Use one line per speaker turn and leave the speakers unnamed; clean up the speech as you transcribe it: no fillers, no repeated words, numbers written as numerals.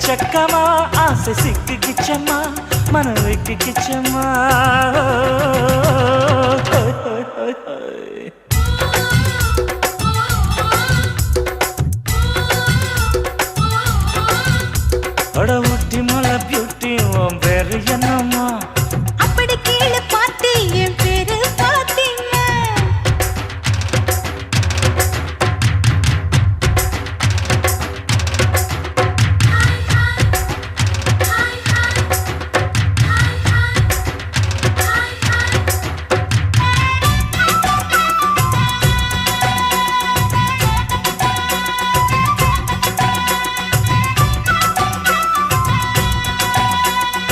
எக்கச்சக்கமா ஆசை சிக்கிக்கிச்சம்மா மனம் வைக்கிக்கிச்சம்மா அட ஊட்டி மலை பியூட்டி உன் பேரு என்ன